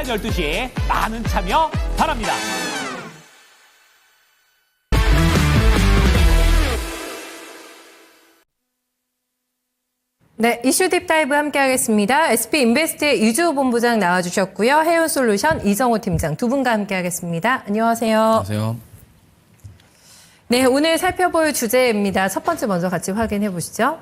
12시 많은 참여 바랍니다. 네, 이슈 딥다이브 함께하겠습니다. SP인베스트의 이주호 본부장 나와주셨고요. 해운솔루션 이정호 팀장 두 분과 함께하겠습니다. 안녕하세요. 안녕하세요. 네, 오늘 살펴볼 주제입니다. 첫 번째 먼저 같이 확인해 보시죠.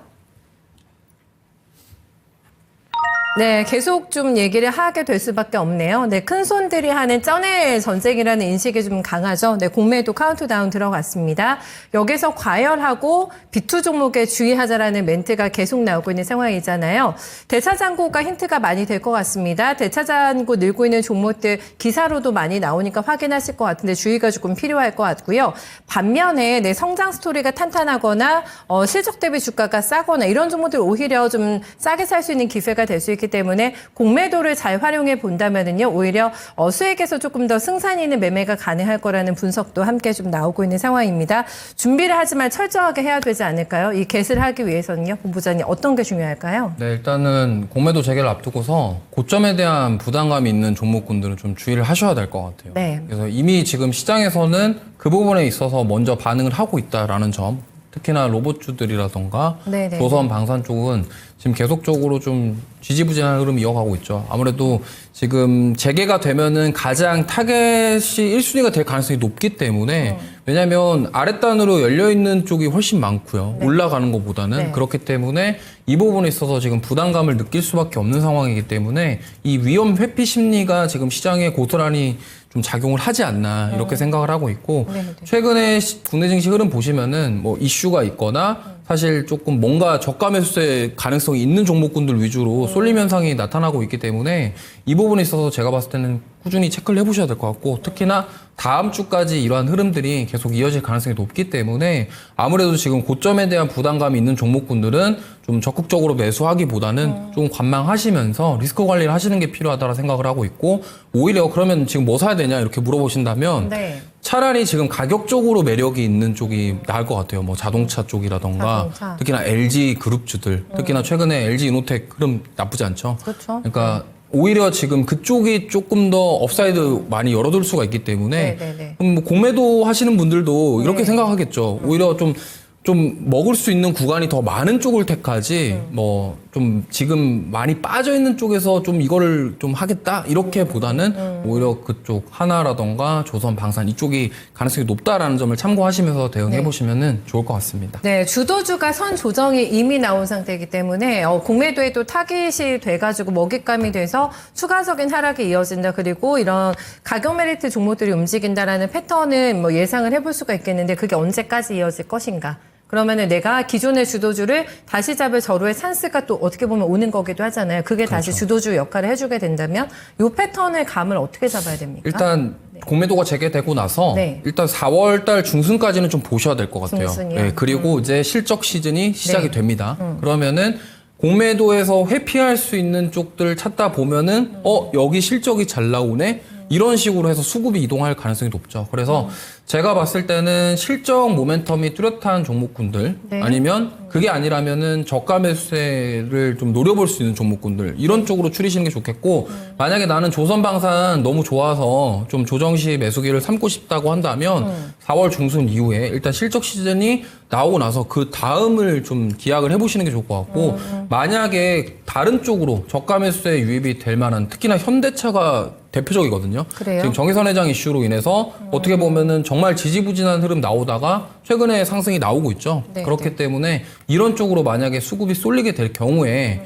네, 계속 좀 얘기를 하게 될 수밖에 없네요. 네, 큰 손들이 하는 쩌낼 전쟁이라는 인식이 좀 강하죠. 네, 공매도 카운트다운 들어갔습니다. 여기서 과열하고 비투 종목에 주의하자라는 멘트가 계속 나오고 있는 상황이잖아요. 대차장고가 힌트가 많이 될 것 같습니다. 대차장고 늘고 있는 종목들 기사로도 많이 나오니까 확인하실 것 같은데 주의가 조금 필요할 것 같고요. 반면에 네, 성장 스토리가 탄탄하거나 실적 대비 주가가 싸거나 이런 종목들 오히려 좀 싸게 살 수 있는 기회가 될 수 있기 때문에 공매도를 잘 활용해 본다면은요 오히려 수익에서 조금 더 승산 있는 매매가 가능할 거라는 분석도 함께 좀 나오고 있는 상황입니다. 준비를 하지만 철저하게 해야 되지 않을까요? 이 겟을 하기 위해서는요, 본부장님 어떤 게 중요할까요? 네, 일단은 공매도 재개를 앞두고서 고점에 대한 부담감이 있는 종목군들은 좀 주의를 하셔야 될 것 같아요. 네. 그래서 이미 지금 시장에서는 그 부분에 있어서 먼저 반응을 하고 있다라는 점. 특히나 로봇주들이라던가 네네. 조선 방산 쪽은 지금 계속적으로 좀 지지부진한 흐름 이어가고 있죠. 아무래도 지금 재개가 되면은 가장 타겟이 1순위가 될 가능성이 높기 때문에 왜냐하면 아랫단으로 열려있는 쪽이 훨씬 많고요. 네. 올라가는 것보다는. 네. 그렇기 때문에 이 부분에 있어서 지금 부담감을 느낄 수밖에 없는 상황이기 때문에 이 위험 회피 심리가 지금 시장에 고스란히 좀 작용을 하지 않나 이렇게 생각을 하고 있고 네. 최근에 국내 증시 흐름 보시면은 뭐 이슈가 있거나 사실 조금 뭔가 저가 매수세 가능성이 있는 종목군들 위주로 쏠림 현상이 나타나고 있기 때문에 이 부분에 있어서 제가 봤을 때는 꾸준히 체크를 해보셔야 될 것 같고 특히나 다음 주까지 이러한 흐름들이 계속 이어질 가능성이 높기 때문에 아무래도 지금 고점에 대한 부담감이 있는 종목군들은 좀 적극적으로 매수하기보다는 좀 관망하시면서 리스크 관리를 하시는 게 필요하다고 생각을 하고 있고 오히려 그러면 지금 뭐 사야 되냐 이렇게 물어보신다면 네. 차라리 지금 가격적으로 매력이 있는 쪽이 나을 것 같아요. 뭐 자동차 쪽이라던가 자동차. 특히나 LG 그룹주들 특히나 최근에 LG 이노텍 흐름 나쁘지 않죠. 그렇죠. 그러니까 오히려 지금 그쪽이 조금 더 업사이드 많이 열어둘 수가 있기 때문에 네네네. 그럼 뭐 공매도 하시는 분들도 이렇게 네. 생각하겠죠. 오히려 좀 먹을 수 있는 구간이 더 많은 쪽을 택하지 뭐 좀 지금 많이 빠져 있는 쪽에서 좀 이거를 좀 하겠다 이렇게 보다는 오히려 그쪽 하나라던가 조선 방산 이쪽이 가능성이 높다라는 점을 참고하시면서 대응해 보시면은 좋을 것 같습니다. 네, 주도주가 선 조정이 이미 나온 상태이기 때문에 공매도에 또 타깃이 돼가지고 먹잇감이 돼서 추가적인 하락이 이어진다. 그리고 이런 가격 메리트 종목들이 움직인다라는 패턴은 뭐 예상을 해볼 수가 있겠는데 그게 언제까지 이어질 것인가? 그러면은 내가 기존의 주도주를 다시 잡을 저로의 찬스가 또 어떻게 보면 오는 거기도 하잖아요. 그게 다시 주도주 역할을 해주게 된다면 이 패턴의 감을 어떻게 잡아야 됩니까? 일단 공매도가 재개되고 나서 네. 일단 4월 달 중순까지는 좀 보셔야 될 것 같아요. 중순이요? 네, 그리고 이제 실적 시즌이 시작이 네. 됩니다. 그러면은 공매도에서 회피할 수 있는 쪽들 찾다 보면은 여기 실적이 잘 나오네. 이런 식으로 해서 수급이 이동할 가능성이 높죠. 그래서 제가 봤을 때는 실적 모멘텀이 뚜렷한 종목군들 네. 아니면 그게 아니라면은 저가 매수세를 좀 노려볼 수 있는 종목군들 이런 쪽으로 추리시는 게 좋겠고 만약에 나는 조선방산 너무 좋아서 좀 조정 시 매수기를 삼고 싶다고 한다면 4월 중순 이후에 일단 실적 시즌이 나오고 나서 그 다음을 좀 기약을 해보시는 게 좋을 것 같고 만약에 다른 쪽으로 저가 매수세 유입이 될 만한 특히나 현대차가 대표적이거든요. 그래요? 지금 정의선 회장 이슈로 인해서 어떻게 보면은 정말 지지부진한 흐름 나오다가 최근에 상승이 나오고 있죠. 네, 그렇기 때문에 이런 쪽으로 만약에 수급이 쏠리게 될 경우에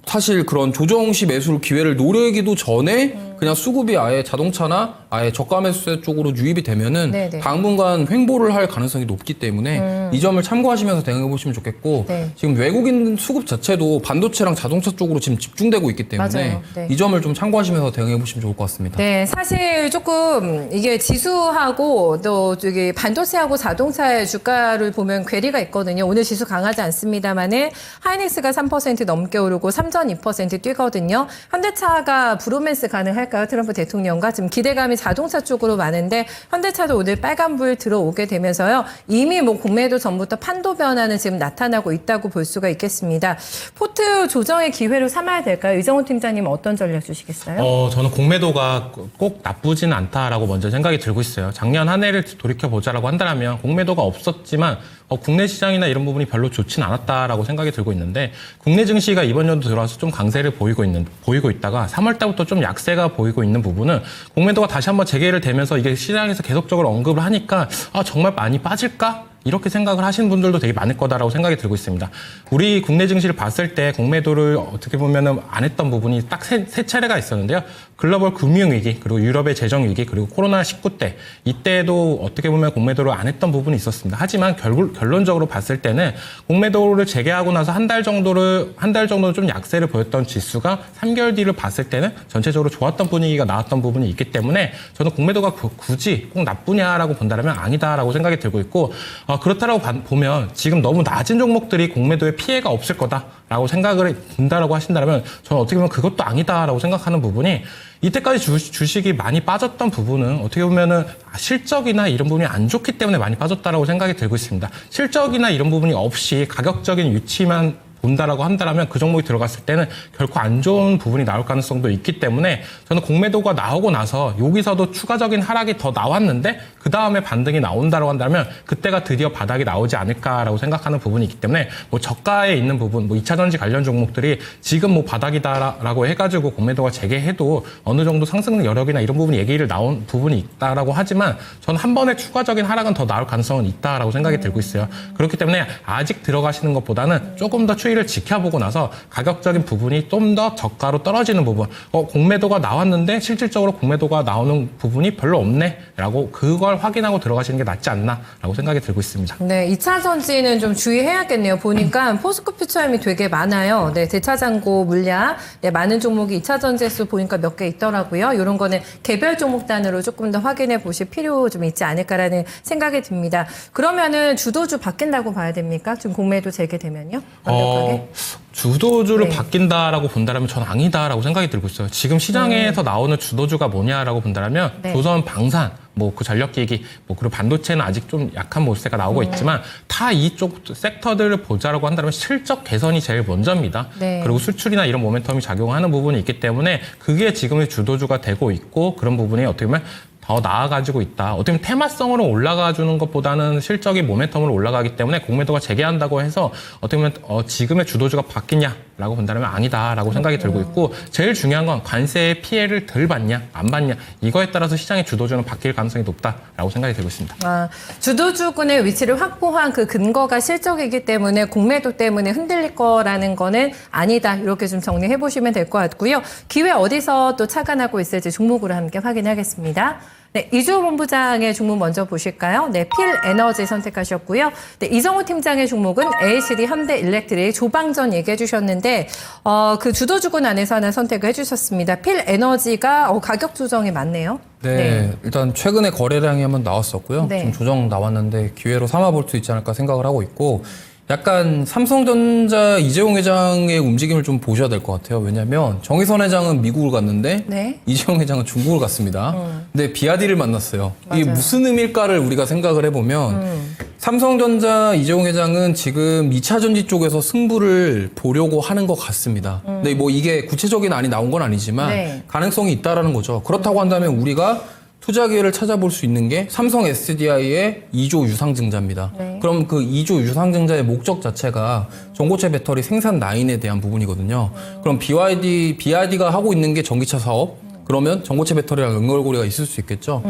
사실 그런 조정 시 매수를 기회를 노리기도 전에 그냥 수급이 아예 자동차나 아예 저가 매수세 쪽으로 유입이 되면은 네네. 당분간 횡보를 할 가능성이 높기 때문에 이 점을 참고하시면서 대응해 보시면 좋겠고 네. 지금 외국인 수급 자체도 반도체랑 자동차 쪽으로 지금 집중되고 있기 때문에 맞아요. 네. 이 점을 좀 참고하시면서 대응해 보시면 좋을 것 같습니다. 네, 사실 조금 이게 지수하고 또 저기 반도체하고 자동차의 주가를 보면 괴리가 있거든요. 오늘 지수 강하지 않습니다만은 하이닉스가 3% 넘게 오르고 삼전 2% 뛰거든요. 현대차가 브로맨스 가능할 할까요? 트럼프 대통령과 지금 기대감이 자동차 쪽으로 많은데 현대차도 오늘 빨간불 들어오게 되면서요. 이미 뭐 공매도 전부터 판도 변화는 지금 나타나고 있다고 볼 수가 있겠습니다. 포트 조정의 기회로 삼아야 될까요? 이정훈 팀장님 어떤 전략 주시겠어요? 저는 공매도가 꼭 나쁘진 않다라고 먼저 생각이 들고 있어요. 작년 한 해를 돌이켜보자라고 한다면 공매도가 없었지만 국내 시장이나 이런 부분이 별로 좋진 않았다라고 생각이 들고 있는데 국내 증시가 이번 연도 들어와서 좀 강세를 보이고 있다가 3월 달부터 좀 약세가 보이고 있는 부분은 공매도가 다시 한번 재개를 되면서 이게 시장에서 계속적으로 언급을 하니까 정말 많이 빠질까? 이렇게 생각을 하시는 분들도 되게 많을 거다라고 생각이 들고 있습니다. 우리 국내 증시를 봤을 때 공매도를 어떻게 보면은 안 했던 부분이 딱 세 차례가 있었는데요. 글로벌 금융위기, 그리고 유럽의 재정위기, 그리고 코로나19 때, 이때도 어떻게 보면 공매도를 안 했던 부분이 있었습니다. 하지만 결론적으로 봤을 때는 공매도를 재개하고 나서 한 달 정도 좀 약세를 보였던 지수가 3개월 뒤를 봤을 때는 전체적으로 좋았던 분위기가 나왔던 부분이 있기 때문에 저는 공매도가 굳이 꼭 나쁘냐라고 본다면 아니다라고 생각이 들고 있고, 그렇다라고 보면 지금 너무 낮은 종목들이 공매도에 피해가 없을 거다라고 생각을 본다라고 하신다면 저는 어떻게 보면 그것도 아니다라고 생각하는 부분이 이때까지 주식이 많이 빠졌던 부분은 어떻게 보면은 실적이나 이런 부분이 안 좋기 때문에 많이 빠졌다라고 생각이 들고 있습니다. 실적이나 이런 부분이 없이 가격적인 유치만 본다라고 한다면 그 종목이 들어갔을 때는 결코 안 좋은 부분이 나올 가능성도 있기 때문에 저는 공매도가 나오고 나서 여기서도 추가적인 하락이 더 나왔는데 그 다음에 반등이 나온다고 한다면 그때가 드디어 바닥이 나오지 않을까라고 생각하는 부분이 있기 때문에 뭐 저가에 있는 부분, 뭐 2차전지 관련 종목들이 지금 뭐 바닥이다라고 해가지고 공매도가 재개해도 어느 정도 상승 여력이나 이런 부분이 얘기를 나온 부분이 있다라고 하지만 저는 한 번에 추가적인 하락은 더 나올 가능성은 있다라고 생각이 들고 있어요. 그렇기 때문에 아직 들어가시는 것보다는 조금 더 추이를 지켜보고 나서 가격적인 부분이 좀 더 저가로 떨어지는 부분, 공매도가 나왔는데 실질적으로 공매도가 나오는 부분이 별로 없네 라고 그걸 확인하고 들어가시는 게 낫지 않나 라고 생각이 들고 있습니다. 네, 2차 전지는 좀 주의해야겠네요. 보니까 포스코 퓨처엠이 되게 많아요. 네, 대차장고 물량, 네, 많은 종목이 2차 전지수 보니까 몇 개 있더라고요. 이런 거는 개별 종목 단으로 조금 더 확인해 보실 필요 좀 있지 않을까라는 생각이 듭니다. 그러면은 주도주 바뀐다고 봐야 됩니까? 지금 공매도 재개되면요? 완벽하게? 주도주를 네. 바뀐다라고 본다면 저는 아니다라고 생각이 들고 있어요. 지금 시장에서 나오는 주도주가 뭐냐라고 본다면 네. 조선, 방산, 뭐 그 전력기기, 뭐 그리고 반도체는 아직 좀 약한 모습세가 나오고 있지만 다 이쪽 섹터들을 보자라고 한다면 실적 개선이 제일 먼저입니다. 네. 그리고 수출이나 이런 모멘텀이 작용하는 부분이 있기 때문에 그게 지금의 주도주가 되고 있고 그런 부분이 어떻게 보면 더 나아가지고 있다. 어떻게 보면 테마성으로 올라가주는 것보다는 실적인 모멘텀으로 올라가기 때문에 공매도가 재개한다고 해서 어떻게 보면 지금의 주도주가 바뀌냐라고 본다면 아니다라고 생각이 들고 있고 제일 중요한 건 관세의 피해를 덜 받냐 안 받냐 이거에 따라서 시장의 주도주는 바뀔 가능성이 높다라고 생각이 들고 있습니다. 주도주군의 위치를 확보한 그 근거가 실적이기 때문에 공매도 때문에 흔들릴 거라는 거는 아니다. 이렇게 좀 정리해 보시면 될 것 같고요. 기회 어디서 또 착안하고 있을지 종목으로 함께 확인하겠습니다. 네, 이주호 본부장의 종목 먼저 보실까요? 네, 필에너지 선택하셨고요. 네, 이정호 팀장의 종목은 LCD, 현대일렉트릭 조방전 얘기해 주셨는데 그 주도주군 안에서 하나 선택을 해주셨습니다. 필에너지가 가격 조정이 많네요. 네, 일단 최근에 거래량이 한번 나왔었고요. 네. 좀 조정 나왔는데 기회로 삼아볼 수 있지 않을까 생각을 하고 있고 약간 삼성전자 이재용 회장의 움직임을 좀 보셔야 될 것 같아요. 왜냐하면 정의선 회장은 미국을 갔는데 네. 이재용 회장은 중국을 갔습니다. 근데 비아디를 만났어요. 이게 맞아요. 무슨 의미일까를 우리가 생각을 해보면 삼성전자 이재용 회장은 지금 2차 전지 쪽에서 승부를 보려고 하는 것 같습니다. 근데 뭐 이게 구체적인 안이 나온 건 아니지만 네. 가능성이 있다라는 거죠. 그렇다고 한다면 우리가 투자 기회를 찾아볼 수 있는 게 삼성 SDI의 2조 유상증자입니다. 네. 그럼 그 2조 유상증자의 목적 자체가 전고체 배터리 생산 라인에 대한 부분이거든요. 그럼 BYD가 하고 있는 게 전기차 사업? 그러면 전고체 배터리랑 연결고리가 있을 수 있겠죠.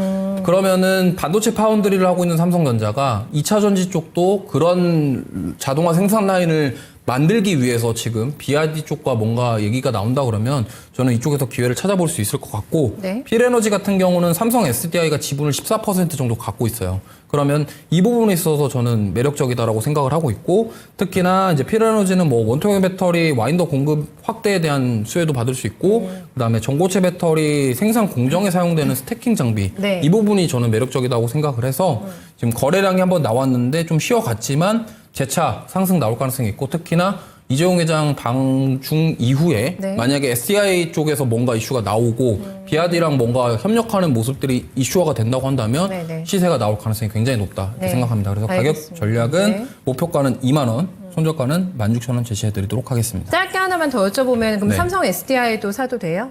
그러면은 반도체 파운드리를 하고 있는 삼성전자가 2차 전지 쪽도 그런 자동화 생산 라인을 만들기 위해서 지금 BYD 쪽과 뭔가 얘기가 나온다 그러면 저는 이쪽에서 기회를 찾아볼 수 있을 것 같고 네. 필에너지 같은 경우는 삼성 SDI가 지분을 14% 정도 갖고 있어요. 그러면 이 부분에 있어서 저는 매력적이다라고 생각을 하고 있고 특히나 이제 필에너지는 뭐 원통형 배터리 와인더 공급 확대에 대한 수혜도 받을 수 있고 그다음에 전고체 배터리 생산 공정에 사용되는 스태킹 장비 네. 이 부분이 저는 매력적이다고 생각을 해서 지금 거래량이 한번 나왔는데 좀 쉬어갔지만 재차 상승 나올 가능성이 있고 특히나 이재용 회장 방중 이후에 네. 만약에 SDI 쪽에서 뭔가 이슈가 나오고 비아디랑 뭔가 협력하는 모습들이 이슈화가 된다고 한다면 네네. 시세가 나올 가능성이 굉장히 높다 이렇게 네. 생각합니다. 그래서 알겠습니다. 가격 전략은 네. 목표가는 2만 원, 손절가는 16,000원 제시해드리도록 하겠습니다. 짧게 하나만 더 여쭤보면 그럼 네. 삼성 SDI도 사도 돼요?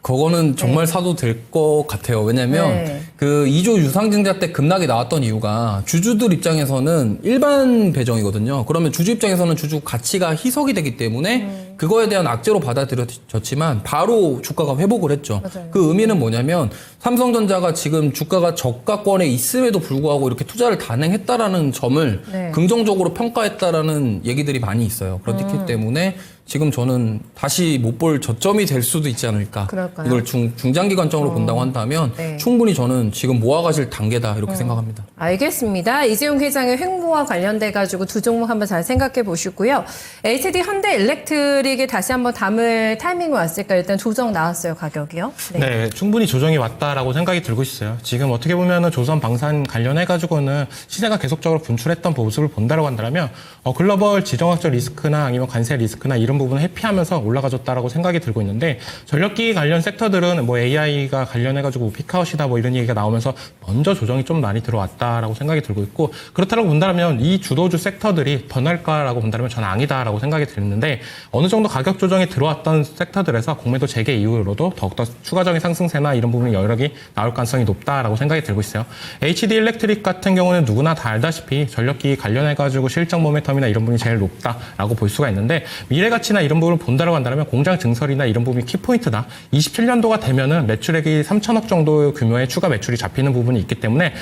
그거는 정말 사도 될 것 같아요. 왜냐면 네. 그 2조 유상증자 때 급락이 나왔던 이유가 주주들 입장에서는 일반 배정이거든요. 그러면 주주 입장에서는 주주 가치가 희석이 되기 때문에 그거에 대한 악재로 받아들여졌지만 바로 주가가 회복을 했죠. 맞아요. 그 의미는 뭐냐면 삼성전자가 지금 주가가 저가권에 있음에도 불구하고 이렇게 투자를 단행했다라는 점을 네. 긍정적으로 평가했다라는 얘기들이 많이 있어요. 그렇기 때문에 지금 저는 다시 못 볼 저점이 될 수도 있지 않을까. 그럴까요? 이걸 중장기관점으로 본다고 한다면 네. 충분히 저는 지금 모아가실 단계다 이렇게 생각합니다. 알겠습니다. 이재용 회장의 횡보와 관련돼 가지고 두 종목 한번 잘 생각해 보시고요. HD 현대 일렉트릭에 다시 한번 담을 타이밍이 왔을까 일단 조정 나왔어요 가격이요. 네, 충분히 조정이 왔다라고 생각이 들고 있어요. 지금 어떻게 보면은 조선 방산 관련해가지고는 시세가 계속적으로 분출했던 모습을 본다라고 한다면 글로벌 지정학적 리스크나 아니면 관세 리스크나 이런 부분을 회피하면서 올라가졌다라고 생각이 들고 있는데 전력기 관련 섹터들은 뭐 AI가 관련해가지고 피크아웃이다 뭐 이런 얘기가 나오면서 먼저 조정이 좀 많이 들어왔다라고 생각이 들고 있고 그렇다고 본다면 이 주도주 섹터들이 변할까라고 본다면 저는 아니다라고 생각이 드는데 어느 정도 가격 조정이 들어왔던 섹터들에서 공매도 재개 이후로도 더욱더 추가적인 상승세나 이런 부분이 여력이 나올 가능성이 높다라고 생각이 들고 있어요. HD 일렉트릭 같은 경우는 누구나 다 알다시피 전력기 관련해가지고 실적 모멘텀이나 이런 부분이 제일 높다라고 볼 수가 있는데 미래 가치나 이런 부분을 본다라고 한다면 공장 증설이나 이런 부분이 키포인트다. 27년도가 되면은 매출액이 3천억 정도 규모의 추가 매출이 잡히는 부분이 있기 때문에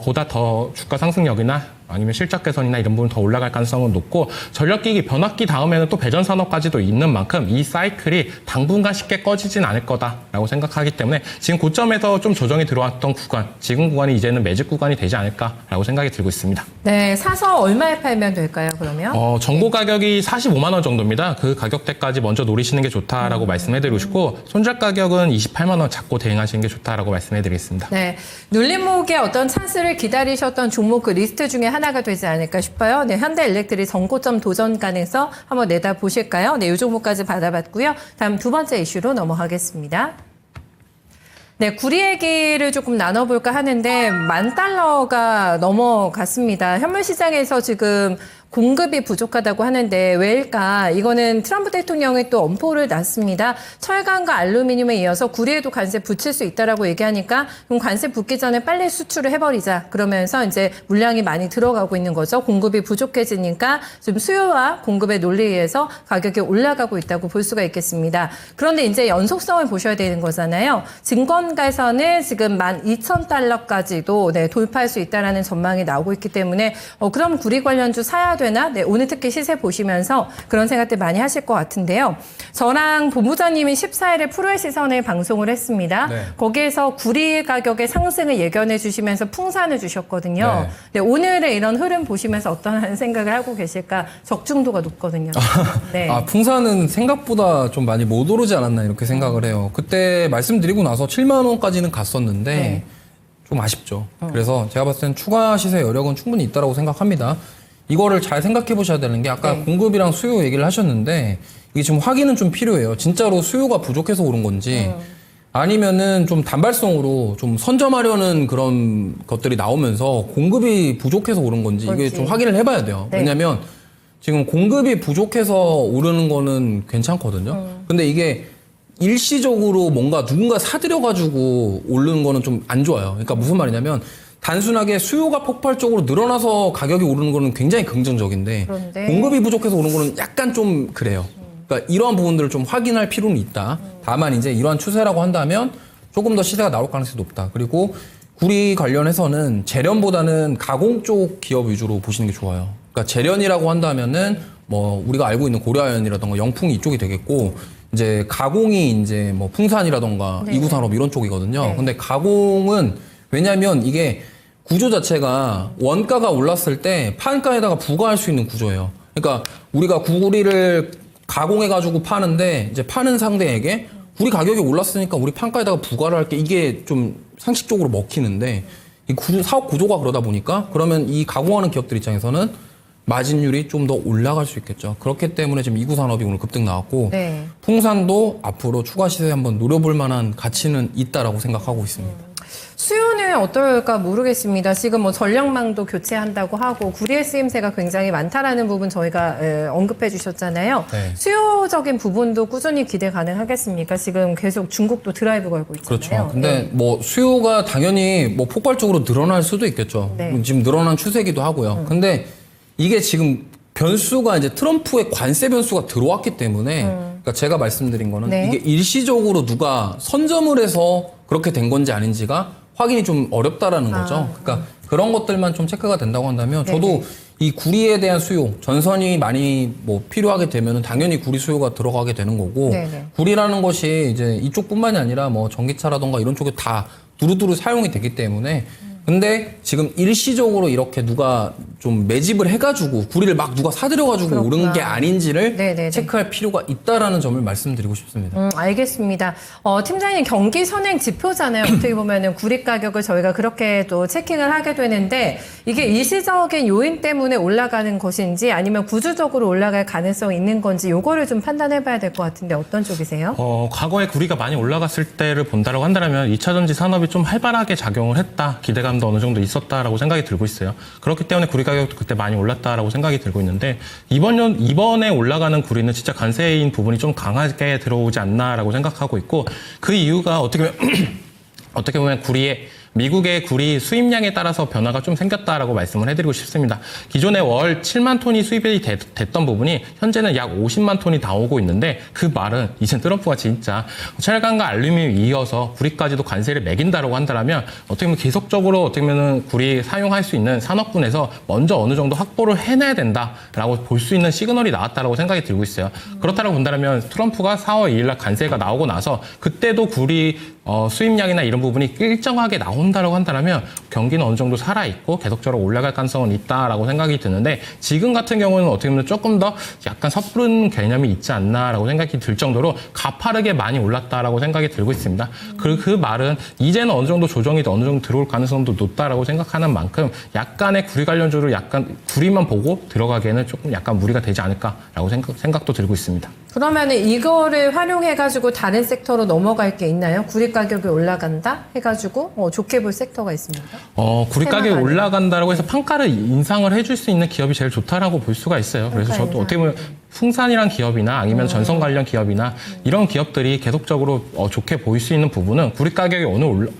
보다 더 주가 상승력이나 아니면 실적 개선이나 이런 부분 더 올라갈 가능성은 높고 전력기기 변압기 다음에는 또 배전 산업까지도 있는 만큼 이 사이클이 당분간 쉽게 꺼지진 않을 거다라고 생각하기 때문에 지금 고점에서 좀 조정이 들어왔던 구간, 지금 구간이 이제는 매집 구간이 되지 않을까라고 생각이 들고 있습니다. 네, 사서 얼마에 팔면 될까요 그러면? 정보 가격이 45만 원 정도입니다. 그 가격대까지 먼저 노리시는 게 좋다라고 말씀해드리고 싶고 손절 가격은 28만 원 잡고 대응하시는 게 좋다라고 말씀해드리겠습니다. 네, 눌림목의 어떤 찬스를 기다리셨던 종목 그 리스트 중에 하나가 되지 않을까 싶어요. 네, 현대일렉트릭 전고점 도전 가능성 한번 내다 보실까요? 네, 이 종목까지 받아봤고요. 다음 두 번째 이슈로 넘어가겠습니다. 네, 구리 얘기를 조금 나눠볼까 하는데 $10,000가 넘어갔습니다. 현물 시장에서 지금 공급이 부족하다고 하는데 왜일까? 이거는 트럼프 대통령이 또 엄포를 놨습니다. 철강과 알루미늄에 이어서 구리에도 관세 붙일 수 있다라고 얘기하니까 그럼 관세 붙기 전에 빨리 수출을 해버리자. 그러면서 이제 물량이 많이 들어가고 있는 거죠. 공급이 부족해지니까 지금 수요와 공급의 논리에 의해서 가격이 올라가고 있다고 볼 수가 있겠습니다. 그런데 이제 연속성을 보셔야 되는 거잖아요. 증권가에서는 지금 $12,000까지도 네, 돌파할 수 있다라는 전망이 나오고 있기 때문에 그럼 구리 관련주 사야 되나? 네, 오늘 특히 시세 보시면서 그런 생각들 많이 하실 것 같은데요. 저랑 본부장님이 14일에 프로의 시선을 방송을 했습니다. 네. 거기에서 구리 가격의 상승을 예견해 주시면서 풍산을 주셨거든요. 네, 오늘의 이런 흐름 보시면서 어떤 생각을 하고 계실까? 적중도가 높거든요. 네. 풍산은 생각보다 좀 많이 못 오르지 않았나 이렇게 생각을 해요. 그때 말씀드리고 나서 7만 원까지는 갔었는데 네. 좀 아쉽죠. 그래서 제가 봤을 땐 추가 시세 여력은 충분히 있다고 생각합니다. 이거를 잘 생각해 보셔야 되는 게 아까 네. 공급이랑 수요 얘기를 하셨는데 이게 지금 확인은 좀 필요해요. 진짜로 수요가 부족해서 오른 건지 아니면은 좀 단발성으로 좀 선점하려는 그런 것들이 나오면서 공급이 부족해서 오른 건지 이게 그렇지. 좀 확인을 해봐야 돼요. 네. 왜냐면 지금 공급이 부족해서 오르는 거는 괜찮거든요. 근데 이게 일시적으로 뭔가 누군가 사들여가지고 오르는 거는 좀 안 좋아요. 그러니까 무슨 말이냐면 단순하게 수요가 폭발적으로 늘어나서 가격이 오르는 거는 굉장히 긍정적인데 그런데 공급이 부족해서 오르는 거는 약간 좀 그래요. 그러니까 이러한 부분들을 좀 확인할 필요는 있다. 다만 이제 이러한 추세라고 한다면 조금 더 시세가 나올 가능성이 높다. 그리고 구리 관련해서는 재련보다는 가공 쪽 기업 위주로 보시는 게 좋아요. 그러니까 재련이라고 한다면은 뭐 우리가 알고 있는 고려아연이라던가 영풍이 이쪽이 되겠고 이제 가공이 이제 뭐 풍산이라던가 네. 이구산업 이런 쪽이거든요. 네. 근데 가공은 왜냐면 이게 구조 자체가 원가가 올랐을 때 판가에다가 부과할 수 있는 구조예요. 그러니까 우리가 구리를 가공해가지고 파는데 이제 파는 상대에게 구리 가격이 올랐으니까 우리 판가에다가 부과를 할게 이게 좀 상식적으로 먹히는데 이 사업 구조가 그러다 보니까 그러면 이 가공하는 기업들 입장에서는 마진율이 좀 더 올라갈 수 있겠죠. 그렇기 때문에 지금 이구 산업이 오늘 급등 나왔고 네. 풍산도 앞으로 추가 시세 한번 노려볼 만한 가치는 있다라고 생각하고 있습니다. 수요는 어떨까 모르겠습니다. 지금 뭐 전력망도 교체한다고 하고 구리의 쓰임새가 굉장히 많다라는 부분 저희가 언급해 주셨잖아요. 네. 수요적인 부분도 꾸준히 기대 가능하겠습니까? 지금 계속 중국도 드라이브 걸고 있잖아요. 그렇죠. 근데 네. 뭐 수요가 당연히 뭐 폭발적으로 늘어날 수도 있겠죠. 네. 지금 늘어난 추세기도 하고요. 근데 이게 지금 변수가 이제 트럼프의 관세 변수가 들어왔기 때문에 그러니까 제가 말씀드린 거는 네. 이게 일시적으로 누가 선점을 해서 그렇게 된 건지 아닌지가 확인이 좀 어렵다라는 거죠. 그러니까 그런 것들만 좀 체크가 된다고 한다면 저도 네네. 이 구리에 대한 수요, 전선이 많이 뭐 필요하게 되면은 당연히 구리 수요가 들어가게 되는 거고 네네. 구리라는 것이 이제 이쪽뿐만이 아니라 뭐 전기차라던가 이런 쪽에 다 두루두루 사용이 되기 때문에 근데 지금 일시적으로 이렇게 누가 좀 매집을 해가지고 구리를 막 누가 사들여가지고 그렇구나. 오른 게 아닌지를 네네네. 체크할 필요가 있다라는 점을 말씀드리고 싶습니다. 알겠습니다. 팀장님 경기 선행 지표잖아요. 어떻게 보면은 구리 가격을 저희가 그렇게 또 체킹을 하게 되는데 이게 일시적인 요인 때문에 올라가는 것인지 아니면 구조적으로 올라갈 가능성이 있는 건지 요거를 좀 판단해봐야 될 것 같은데 어떤 쪽이세요? 과거에 구리가 많이 올라갔을 때를 본다라고 한다면 2차 전지 산업이 좀 활발하게 작용을 했다. 기대감도 어느 정도 있었다라고 생각이 들고 있어요. 그렇기 때문에 구리 가격도 그때 많이 올랐다라고 생각이 들고 있는데 이번에 올라가는 구리는 진짜 관세인 부분이 좀 강하게 들어오지 않나라고 생각하고 있고 그 이유가 어떻게 보면 미국의 구리 수입량에 따라서 변화가 좀 생겼다라고 말씀을 해드리고 싶습니다. 기존에 월 7만 톤이 수입이 됐던 부분이 현재는 약 50만 톤이 나오고 있는데 그 말은 이제 트럼프가 진짜 철강과 알루미늄 이어서 구리까지도 관세를 매긴다라고 한다면 어떻게 보면 계속적으로 어떻게 보면 구리 사용할 수 있는 산업군에서 먼저 어느 정도 확보를 해내야 된다라고 볼 수 있는 시그널이 나왔다라고 생각이 들고 있어요. 그렇다고 본다면 트럼프가 4월 2일 날 관세가 나오고 나서 그때도 구리 수입량이나 이런 부분이 일정하게 나온다라고 한다면 경기는 어느 정도 살아있고 계속적으로 올라갈 가능성은 있다라고 생각이 드는데 지금 같은 경우는 어떻게 보면 조금 더 약간 섣부른 개념이 있지 않나라고 생각이 들 정도로 가파르게 많이 올랐다라고 생각이 들고 있습니다. 그 말은 이제는 어느 정도 조정이 어느 정도 들어올 가능성도 높다라고 생각하는 만큼 약간의 구리 관련주로 약간 구리만 보고 들어가기에는 조금 약간 무리가 되지 않을까라고 생각도 들고 있습니다. 그러면은 이거를 활용해가지고 다른 섹터로 넘어갈 게 있나요? 구리 가격이 올라간다 해가지고 좋게 볼 섹터가 있습니다. 구리 가격이 테마가 올라간다라고 해서 판가를 인상을 해줄 수 있는 기업이 제일 좋다라고 볼 수가 있어요. 그래서 판가 저도 인상. 어떻게 보면 풍산이란 기업이나 아니면 전선 관련 기업이나 이런 기업들이 계속적으로 좋게 보일 수 있는 부분은 구리 가격이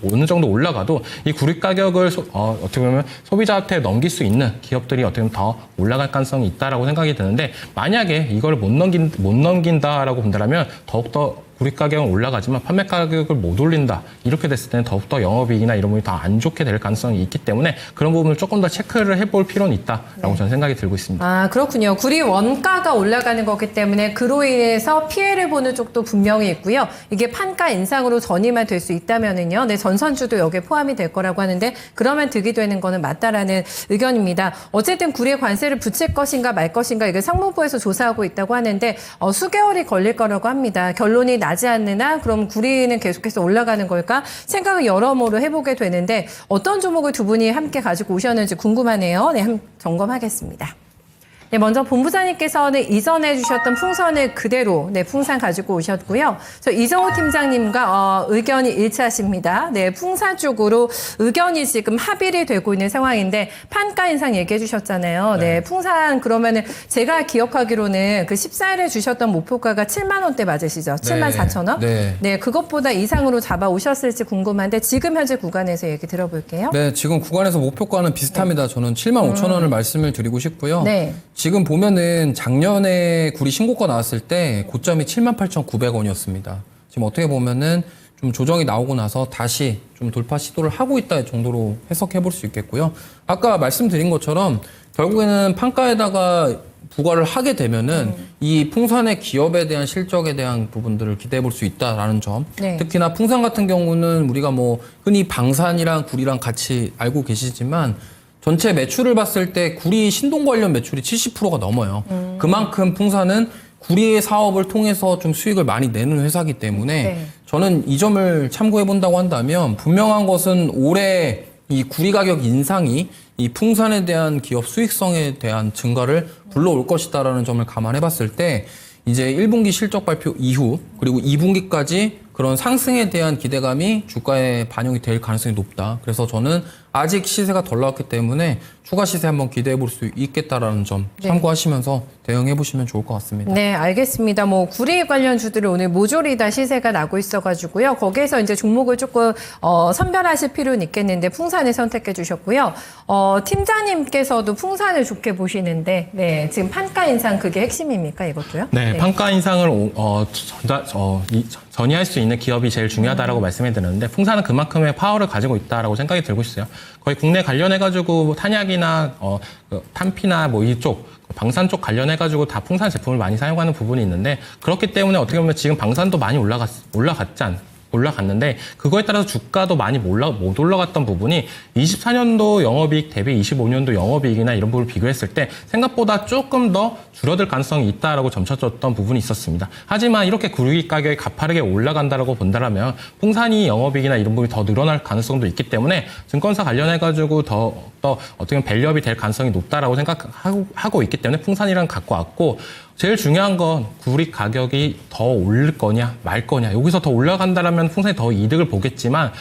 어느 정도 올라가도 이 구리 가격을 어떻게 보면 소비자한테 넘길 수 있는 기업들이 어떻게 보면 더 올라갈 가능성이 있다라고 생각이 드는데 만약에 이걸 못 넘긴다라고 본다면 더욱더 구리 가격은 올라가지만 판매 가격을 못 올린다. 이렇게 됐을 때는 더욱더 영업이익이나 이런 부분이 더 안 좋게 될 가능성이 있기 때문에 그런 부분을 조금 더 체크를 해볼 필요는 있다라고 저는 생각이 들고 있습니다. 아, 그렇군요. 구리 원가가 올라가는 거기 때문에 그로 인해서 피해를 보는 쪽도 분명히 있고요. 이게 판가 인상으로 전이만 될 수 있다면은요. 네, 전선주도 여기에 포함이 될 거라고 하는데 그러면 득이 되는 거는 맞다라는 의견입니다. 어쨌든 구리에 관세를 붙일 것인가 말 것인가 이게 상무부에서 조사하고 있다고 하는데 수개월이 걸릴 거라고 합니다. 결론이 나지 않느나 그럼 구리는 계속해서 올라가는 걸까 생각을 여러모로 해보게 되는데 어떤 종목을 두 분이 함께 가지고 오셨는지 궁금하네요. 네, 한번 점검하겠습니다. 네, 먼저 본부장님께서는 이전해 주셨던 풍선을 그대로 풍산 가지고 오셨고요. 저 이정호 팀장님과 의견이 일치하십니다. 네, 풍산 쪽으로 의견이 지금 합일이 되고 있는 상황인데 판가 인상 얘기해 주셨잖아요. 네, 풍산 그러면은 제가 기억하기로는 그 14일에 주셨던 목표가가 7만 원대 맞으시죠? 7만 4천 원? 네. 네, 그것보다 이상으로 잡아 오셨을지 궁금한데 지금 현재 구간에서 얘기 들어볼게요. 네, 지금 구간에서 목표가는 비슷합니다. 저는 7만 5천 원을 말씀을 드리고 싶고요. 네. 지금 보면은 작년에 구리 신고가 나왔을 때 고점이 78,900원이었습니다. 지금 어떻게 보면은 좀 조정이 나오고 나서 다시 좀 돌파 시도를 하고 있다 정도로 해석해 볼 수 있겠고요. 아까 말씀드린 것처럼 결국에는 판가에다가 부과를 하게 되면은 이 풍산의 기업에 대한 실적에 대한 부분들을 기대해 볼 수 있다라는 점. 네. 특히나 풍산 같은 경우는 우리가 뭐 흔히 방산이랑 구리랑 같이 알고 계시지만 전체 매출을 봤을 때 구리 신동 관련 매출이 70%가 넘어요. 그만큼 풍산은 구리의 사업을 통해서 좀 수익을 많이 내는 회사이기 때문에 네. 저는 이 점을 참고해 본다고 한다면 분명한 것은 올해 이 구리 가격 인상이 이 풍산에 대한 기업 수익성에 대한 증가를 불러올 것이다라는 점을 감안해 봤을 때 이제 1분기 실적 발표 이후 그리고 2분기까지 그런 상승에 대한 기대감이 주가에 반영이 될 가능성이 높다. 그래서 저는 아직 시세가 덜 나왔기 때문에 추가 시세 한번 기대해 볼 수 있겠다라는 점 참고하시면서 대응해 보시면 좋을 것 같습니다. 네, 알겠습니다. 뭐 구리 관련 주들이 오늘 모조리 다 시세가 나고 있어가지고요. 거기에서 이제 종목을 조금 선별하실 필요는 있겠는데 풍산을 선택해 주셨고요. 팀장님께서도 풍산을 좋게 보시는데, 네, 지금 판가 인상 그게 핵심입니까 이것도요? 네, 판가 인상을 전이할 수 있는 기업이 제일 중요하다라고 말씀해 드렸는데 풍산은 그만큼의 파워를 가지고 있다라고 생각이 들고 있어요. 거의 국내 관련해가지고 탄약이나 탄피나 뭐 이쪽 방산 쪽 관련해가지고 다 풍산 제품을 많이 사용하는 부분이 있는데 그렇기 때문에 어떻게 보면 지금 방산도 많이 올라갔는데 그거에 따라서 주가도 많이 못 올라갔던 부분이 24년도 영업이익 대비 25년도 영업이익이나 이런 부분을 비교했을 때 생각보다 조금 더 줄어들 가능성이 있다라고 점쳐졌던 부분이 있었습니다. 하지만 이렇게 구리 가격이 가파르게 올라간다라고 본다면 풍산이 영업이익이나 이런 부분이 더 늘어날 가능성도 있기 때문에 증권사 관련해가지고 더 어떻게 보면 밸류업이 될 가능성이 높다라고 생각하고 있기 때문에 풍산이랑 갖고 왔고 제일 중요한 건 구리 가격이 더 오를 거냐 말 거냐 여기서 더 올라간다라면 풍산이 더 이득을 보겠지만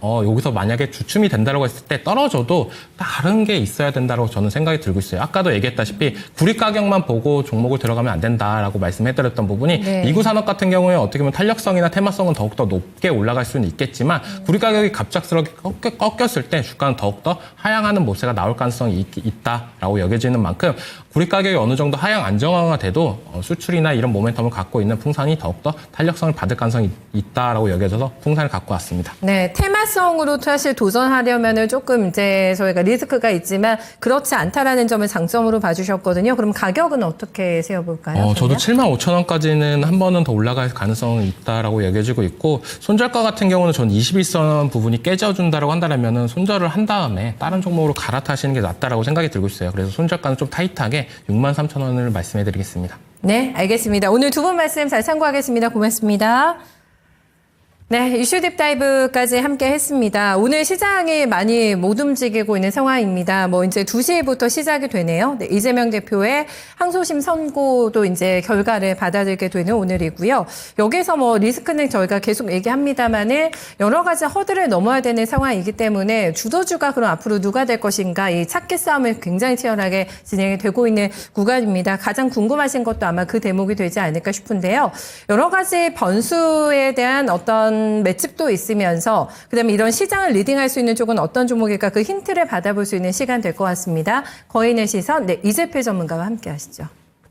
여기서 만약에 주춤이 된다고 했을 때 떨어져도 다른 게 있어야 된다고 저는 생각이 들고 있어요. 아까도 얘기했다시피 구리 가격만 보고 종목을 들어가면 안 된다라고 말씀해드렸던 부분이 네. 이구 산업 같은 경우에 어떻게 보면 탄력성이나 테마성은 더욱더 높게 올라갈 수는 있겠지만 구리 가격이 갑작스럽게 꺾였을 때 주가는 더욱더 하향하는 모세가 나올 가능성이 있다라고 여겨지는 만큼 구리 가격이 어느 정도 하향 안정화가 돼도 수출이나 이런 모멘텀을 갖고 있는 풍산이 더욱더 탄력성을 받을 가능성이 있다라고 여겨져서 풍산을 갖고 왔습니다. 네, 테마성으로 사실 도전하려면은 조금 이제 저희가 리스크가 있지만 그렇지 않다라는 점을 장점으로 봐주셨거든요. 그럼 가격은 어떻게 세워볼까요? 저도 75,000원까지는 한 번은 더 올라갈 가능성이 있다라고 여겨지고 있고 손절가 같은 경우는 전 21선 부분이 깨져준다라고 한다면은 손절을 한 다음에 다른 종목으로 갈아타시는 게 낫다라고 생각이 들고 있어요. 그래서 손절가는 좀 타이트하게 63,000원을 말씀해드리겠습니다. 네, 알겠습니다. 오늘 두 분 말씀 잘 참고하겠습니다. 고맙습니다. 네, 이슈 딥다이브까지 함께 했습니다. 오늘 시장이 많이 못 움직이고 있는 상황입니다. 뭐 이제 2시부터 시작이 되네요. 네, 이재명 대표의 항소심 선고도 이제 결과를 받아들게 되는 오늘이고요. 여기서 뭐 리스크는 저희가 계속 얘기합니다만은 여러 가지 허들을 넘어야 되는 상황이기 때문에 주도주가 그럼 앞으로 누가 될 것인가 이 찾기 싸움을 굉장히 치열하게 진행이 되고 있는 구간입니다. 가장 궁금하신 것도 아마 그 대목이 되지 않을까 싶은데요. 여러 가지 변수에 대한 어떤 맷집도 있으면서 그다음에 이런 시장을 리딩할 수 있는 쪽은 어떤 종목일까 그 힌트를 받아볼 수 있는 시간 될 것 같습니다. 거인의 시선, 네, 이재필 전문가와 함께 하시죠.